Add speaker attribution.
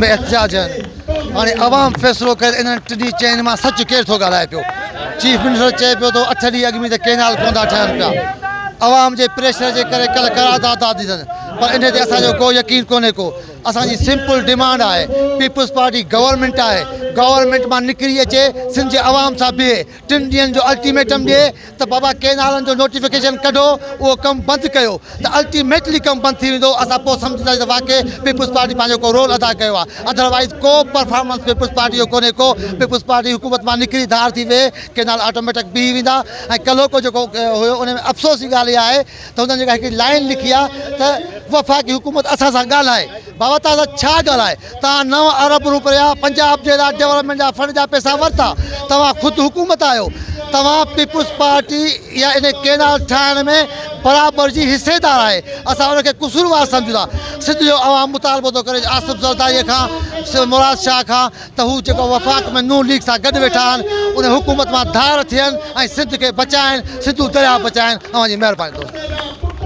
Speaker 1: एहतजाज आहिनि हाणे अवाम फ़ैसिलो करे इन्हनि टिनी चइनि मां सच केरु थो ॻाल्हाए पियो। चीफ मिनिस्टर चए पियो थो 8 ॾींहं अॻु में त केनाल कोन था ठहनि पिया। अवाम जे प्रेशर जे करे कल्ह करारदाद था ॾिजनि पर इन ते असांजो को यकीन कोन्हे को। असांजी सिंपल डिमांड आहे पीपल्स पार्टी गवर्नमेंट आहे, गवर्नमेंट मां निकिरी अचे सिंध जे अवाम सां बीहे 3 ॾींहंनि जो अल्टीमेटम ॾिए त बाबा केनालनि जो नोटिफिकेशन कढो, उहो कमु बंदि कयो त अल्टीमेटली कमु बंदि थी वेंदो। असां पोइ सम्झंदासीं त वाक़ई पीपल्स पार्टी पंहिंजो को रोल अदा कयो आहे। अदरवाइज़ को परफॉर्मेंस पीपल्स पार्टी जो कोन्हे को। पीपल्स पार्टी हुकूमत मां निकिरी धार थी विए केनाल ऑटोमेटिक बीही वेंदा। ऐं कल्ह जेको हुयो उन में अफ़सोस जी ॻाल्हि इहा आहे त हुननि जेका हिकिड़ी लाइन लिखी आहे त वफ़ाक़ी हुकूमत असां सां ॻाल्हाए। बाबा तव्हां सां छा ॻाल्हाए? तव्हां 9 अरब रुपया पंजाब जे लाइ डेवलपमेंट जा फंड जा पैसा वरिता, तव्हां ख़ुदि हुकूमत आहियो, तव्हां पीपल्स पार्टी या इन केनाल ठाहिण में बराबरि जी हिसेदार आहे। असां उनखे कसूरवार सम्झूं था। सिंध जो अवाम मुतालबो थो करे आसिफ़ ज़रदारीअ खां मुराद शाह खां त हू जेको वफ़ाक़ में नून लीग सां गॾु वेठा आहिनि उन हुकूमत मां धार थियनि ऐं सिंध खे बचाइनि, सिंधू दरिया बचाइनि। तव्हांजी महिरबानी दोस्त।